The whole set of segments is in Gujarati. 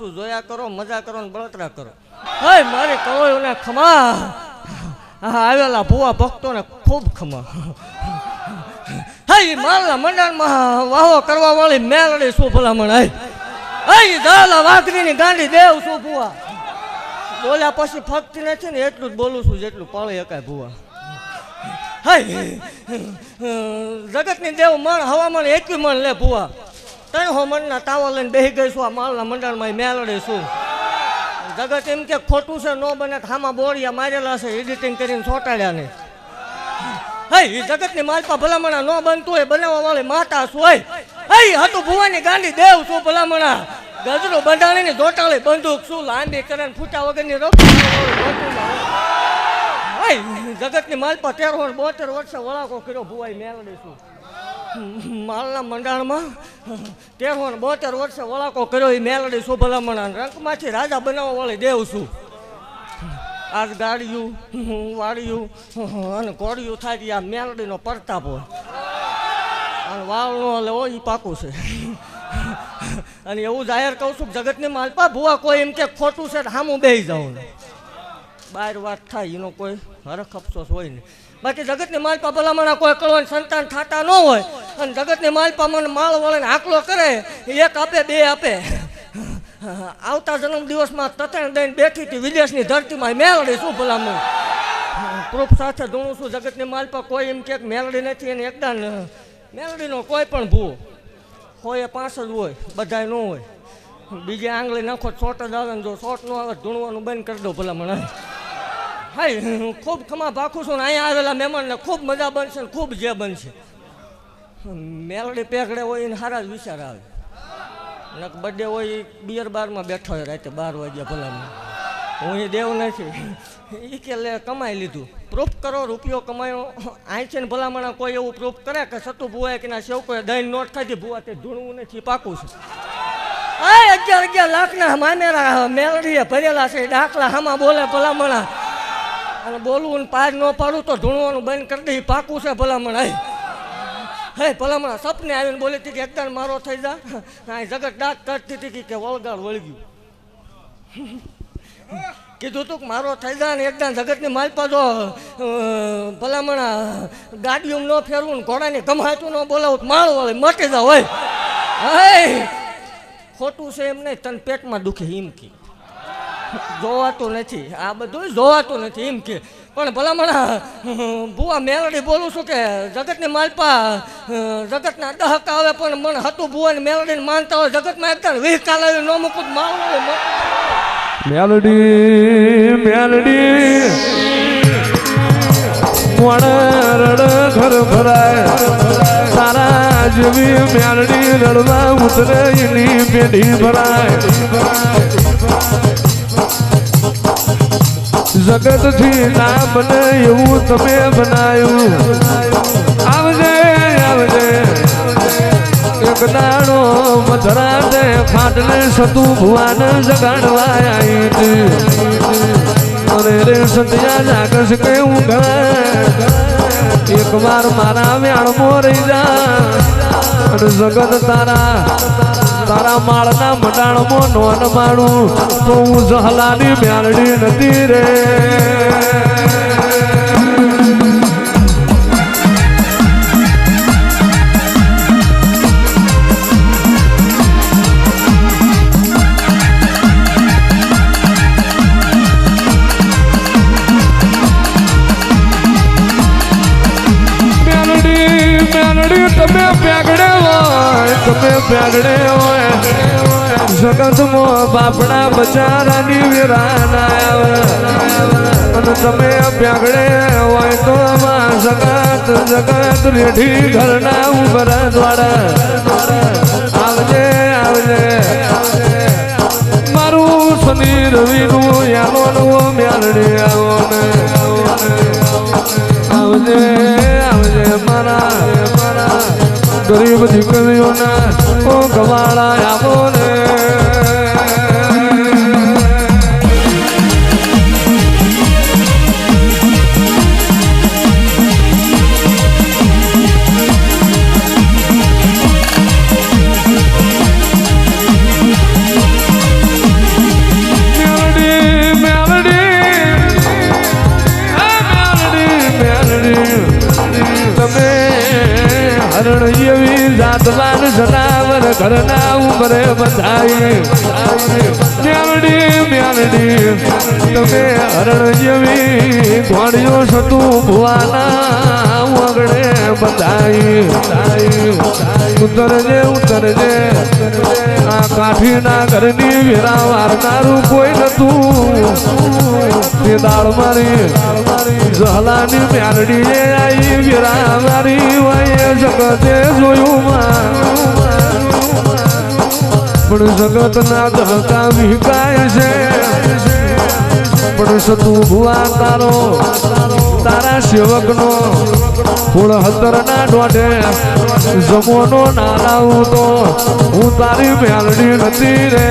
છું, જોયા કરો, મજા કરો ને બળતરા કરો. હે મારે કળોયોને ખમા, આવેલા ભુવા ભક્તોને ખૂબ ખમા. હે મારા મંડળમાં વાહો કરવા વાળી મેલડી શું ભલામણ. હે દાલા વાઘરીની ગાંડી દેવ શું ભુવા. બોલ્યા પછી ફક્ત નથી ને એટલું જ બોલું છું જેટલું પાળી શકાય ભુવા. હે જગતની દેવ મણ હવામાન એકવી મણ લે ભુવા. ત્રણ હો મણના તાવા લઈને બેસી ગઈ છું આ માલના મંડળમાં મેલડી છું. જગત એમ કે ખોટું છે ન બને હામાં બોળિયા મારેલા છે એડિટિંગ કરીને ચોટાડ્યા ને. હે જગતની માલપા ભલામણા ન બનતું હોય બનાવવા વાળી માતા શું હોય. હે હતું ભુવાની ગાંડી દેવ શું ભલામણા. ગજરો બંધાણીની જોટાળી બંદૂક શું લાંબી કરે ફૂટા વગરની જગતની માલપા 13-72 વર્ષે વળાકો કર્યો ભુવાઈ મેલડી શું. માલના મંડાણમાં 13-72 વર્ષે વળાકો કર્યો એ મેલડી શું ભલામણા. રંગમાંથી રાજા બનાવવા વાળી દેવ શું. આજ ગાડિયું વાડિયું અને કોડિયું થાય આ મેલડીનો પ્રતાપ હોય. અને વાવનો લેવો એ પાકું છે. અને એવું જાહેર કહું છું જગતની માલપા ભુવા કોઈ એમ કે ખોટું છે સામું બેસી જાઉં બહાર વાત થાય એનો કોઈ હરખ અફસોસ હોય નહીં. બાકી જગતની માલપા ભલામણા કોઈ કળવાની સંતાન થતા ન હોય અને જગતની માલપા મને માળ વળીને આકલો કરે એક આપે બે આપે. આવતા જન્મ દિવસમાં તતણ દઈને બેઠી હતી વિદેશની ધરતીમાં મેલડી શું ભલામણ. પ્રૂફ સાથે ધૂણું છું જગતની માલપા કોઈ એમ કે મેલડી નથી અને એકદમ મેલડીનો કોઈ પણ ભૂવો હોય 5 જ હોય બધાય ન હોય. બીજે આંગળી નાખો છોટ જ આવે ને જો છોટ ન આવે ધૂણવાનું બંધ કરી દો ભલામણ. હાય ખૂબ ખમા ભાખું છું ને અહીંયા આવેલા મહેમાનને ખૂબ મજા બનશે ને ખૂબ જે બનશે. મેલડી પેગડે હોય એને સારા જ વિચાર આવે. નક બર્થડે હોય બિયર બારમાં બેઠો હોય રાતે 12 વાગ્યા ભલામણ. હું એ દેવ નથી એ કે લે કમાઈ લીધું. પ્રૂફ કરો રૂપિયો કમાયો અહીં છે ને ભલામણા કોઈ એવું પ્રૂફ કરે કે સતુ ભુવાએ કે ના સેવકોએ દહીં નોટ ખાધી ભુવા તે ધૂણવું નથી પાકું છે. 11 લાખના મામેરા મેલડીએ ભરેલા છે દાખલા હામાં બોલે ભલામણા. અને બોલવું ને પાર ન પાડું તો ધૂણવાનું બંધ કરી દે પાકું છે ભલામણ. હે ભલામણા સપને આવીને બોલી હતી કે એકદમ મારો થઈ જા. જગત ડાક કરતી હતી કે વળગાડ વળગ્યું. કીધું તું કે મારો થઈ જાય ને એકદમ જગતની માલપા જો ભલામણા ગાડીઓ ન ફેરવું ને ઘોડાની કમાતું ન બોલાવું માળ વળે મટી જાવ હોય. હે ખોટું છે એમ નહીં તને પેટમાં દુખે એમ કે જોવાતું નથી આ બધું જોવાતું નથી એમ કે. પણ ભલામણા ભુવા મેલડી બોલું છું કે જગતની માલપા જગતના દહક આવે પણ મને હતું ભુવાની મેલડીને માનતા હોય જગતમાં એકદમ વિહકાલ આવી ન મૂકું માળ મેલડી મેલડી રડ ઘર ભરાય તારા જેવી મેલડી રડવા ઉતરે એની પેઢી ભરાય. જગત થી ના બને એવું તમે બનાવ્યું. આવજે આવજે એક દાડો મધરાતે ફાટલે સતુ ભુવાને જગાડવા આવી. અરે રે સંધ્યા જાગશ કે ઊંઘ એક વાર મારા વ્યાણમાં રહી જા. અને જગત તારા માળના મંડાણમાં નોન માણું તો હું જહલાની મેલડી નથી રે. તમે પ્યાગડે હોય જગતમાં બાપડા બચારાની વિરાના આવે. અને તમે પ્યાગડે હોય તો જગત રેઢી ઘરના ઉભરા દ્વારા આવજે આવજે મારું શનિ રવિનું યાનો મેલડી આવો ને આવજે આવજે મારા ગરીબ દીકરીઓના ઓ ગવાળા આવો ને. ઘરના ઉમરે બધાઈ મ્યાલડી મ્યાલડી તમે હરણ જેવી ઘોડીઓ સતું ભુવાના વગડે બધાઈ ઉતરજે આ કાઠીના ઘરની વેરા વારનારું કોઈ નતું તે દાળ મારી જહલાની મ્યાલડી આવી વેરા મારી વાય જગતે જોયું પણ જગત ના ધડકા વિકાય છે પણ સતું ભુવા તારો તારા સેવકનો ફૂળ હતર ના દોઢે જમોનો ના લાવું તો હું તારી મ્યાલડી નથી રે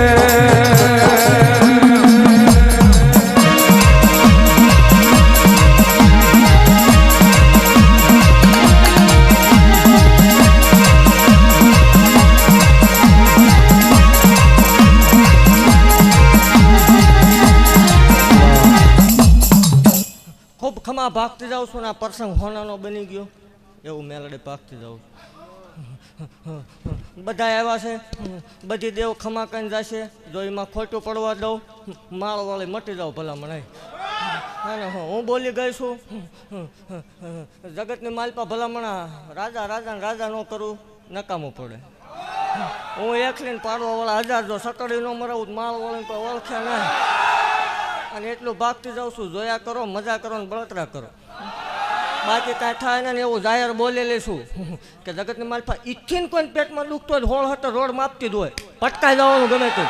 ખમા ભાગતી જાઉં છું ને આ પ્રસંગ હોનાનો બની ગયો એવું મેલડે ભાગતી જાઉં બધા આવ્યા છે બધી દેવ ખમા કઈ જશે જો એમાં ખોટું પડવા દઉં માળ વાળી મટી જાઉં ભલા મને હું બોલી ગઈ છું જગતની માલપા ભલામણા રાજા રાજા ન કરું નકામું પડે હું એકલીને પાડવા વાળા 1000 જો સટડી ન મરાવું માળ વાળીને કોઈ ઓળખે ના અને એટલું ભાગતી જાઉં છું જોયા કરો મજા કરો ને બળતરા કરો બાકી કાંઈ થાય ને એવું જાહેર બોલેલી છું કે જગતની માલપા ઈથીને કોઈ પેટમાં દુખતો હોય હોળ હતો રોડ માપતી જ હોય પટકાઈ જવાનું ગમે તે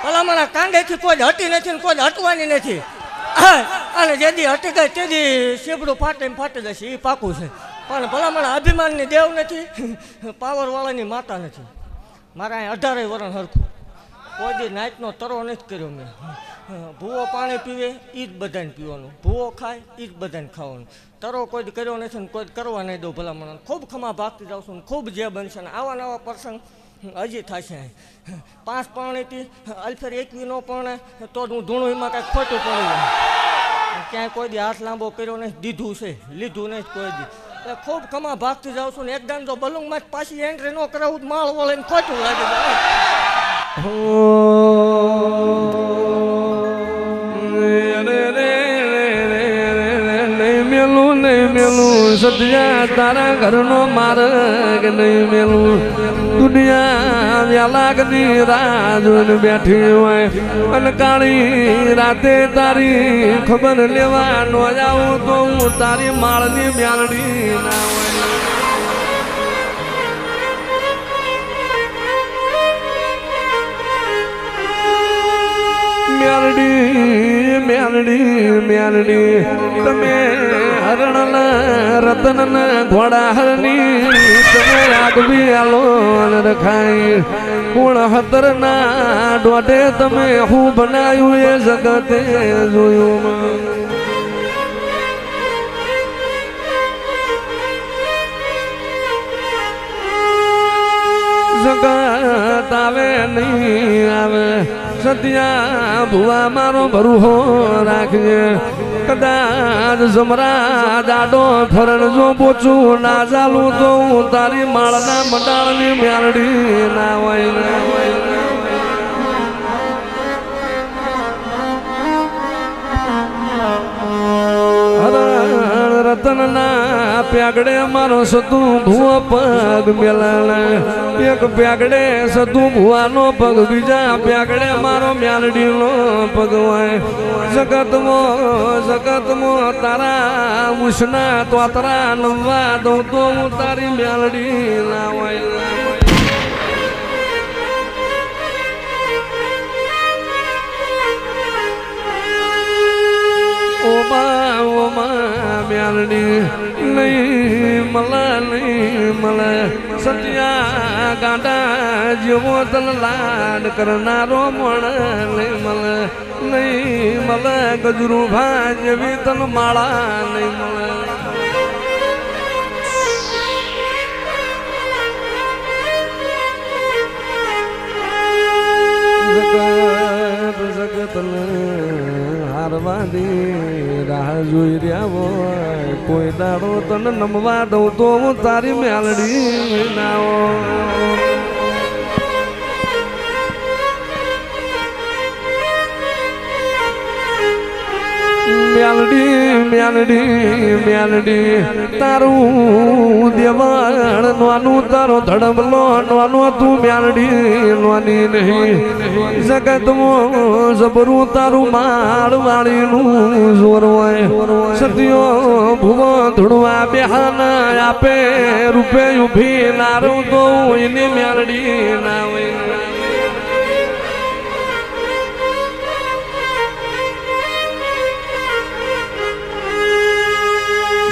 ભલામણા કાંડેથી કોઈ હટી નથી ને કોઈ હટવાની નથી અને જેદી હટી ગઈ તેદી શેબડું ફાટે જશે એ પાકું છે પણ ભલામણા અભિમાનની દેવ નથી પાવરવાળાની માતા નથી મારા અહીં 18 વર્ષ હરખું કોઈ દી નાઈટનો તરો નથી કર્યો મેં ભૂવો પાણી પીવે એ જ બધાને પીવાનું ભૂવો ખાય એ જ બધાને ખાવાનું તરો કોઈ કર્યો નથી ને કોઈ કરવા નહીં દઉં ભલામણ ખૂબ ખમા ભાગતી જાઉં છું ને ખૂબ જે બનશે ને આવા નવા પ્રસંગ હજી થશે 5 પાણીથી અલ્ફેર 21 નો પરણે તો હું ધૂણું એમાં કાંઈક ખોટું પડી જાય ક્યાંય કોઈ દી હાથ લાંબો કર્યો નહીં દીધું છે લીધું નહીં કોઈ દી એટલે ખૂબ ખમા ભાગતી જાઉં છું ને એકદમ જો બલુંગમાં જ પાછી એન્ટ્રી ન કરાવું માળ વળીને ખોટું લાગી જાય મેલું સદિયા તારા ઘરનો માર્ગ નહીં મેલું દુનિયા વ્યાલાગની રાહ જોઈને બેઠી હોય અને કાળી રાતે તારી ખબર લેવા ન આવું તો હું તારી માળની મ્યાલડી ના હોય મ્યાલડી તમે હરણ રતન ઘોડા હરની તમે આગવી આલો રખાય ગુણ હતર ના દોઢે તમે હું બનાવ્યું એ જગતે જોયું જગત આવે નહીં આવે સત્યા ભુવા મારો ભરૂહો રાખજે કદાચ જમરા દાડો ફરણ જો પોચું ના ચાલું તો હું તારી માળના મંડાળની મ્યાલડી ના હોય રતન ના પ્યાગડે મારો સતું ભૂવો પગ મેલાણા એક પ્યાગડે સતું ભુવાનો પગ બીજા પ્યાગડે મારો મ્યાલડીનો પગ હોય જગતમાં તારા ઉષ્ણા તોતરા નમવા દઉં તો હું તારી મ્યાલડી ના હોય ઓમા મ્યાલડી નહીં મળે સત્યા ગાંડા જેવો તન લાડ કરનારો મણ નહીં મળે ગજરું ભા જેવી તન માળા નહીં મળે જગત હારવાની રાહ જોઈ રહ્યા હોય કોઈ દાડો તને નમવા દઉં તો હું તારી મ્યાલડી ના હોય મ્યાલડી તારું દેવાણ નોનું તારો ધડબલો નોનો તું મ્યાલડી નોની નહીં જગતમાં જબરું તારું માળ વાળીનું જોર હોય સત્યો ભુવો ધૂળવા બેહાના આપે રૂપે ઉભી નારો તો એની મ્યાલડી ના હોય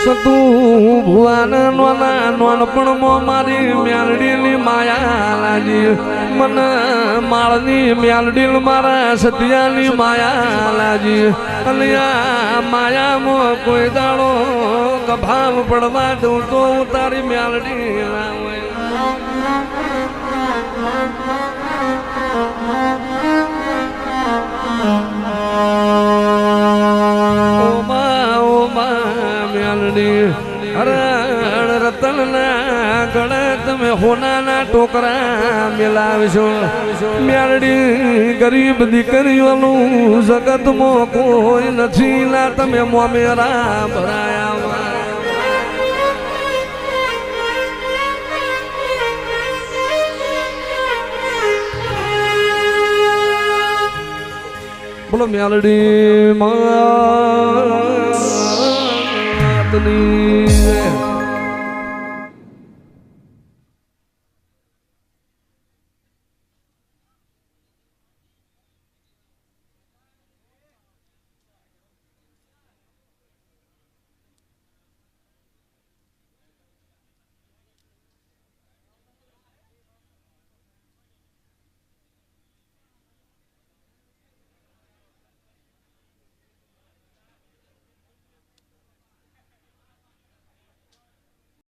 સતું ભુવાન નોના નોનપણમાં મારી મ્યાલડીની માયા લાજી મન માળની મ્યાલડી મારા સતિયાની માયા લાજી અલિયા માયામાં કોઈ દાડો કભાવ પડવા દઉં તો તારી મ્યાલડી ના હોય હરણ રતનના ગળે તમે હોનાના ટોકરા મેલાવશો મ્યાલડી ગરીબ દીકરીઓનું જગતમાં કોઈ નથી ના તમે મોમેરા ભરાયા બોલો મ્યાલડી માતની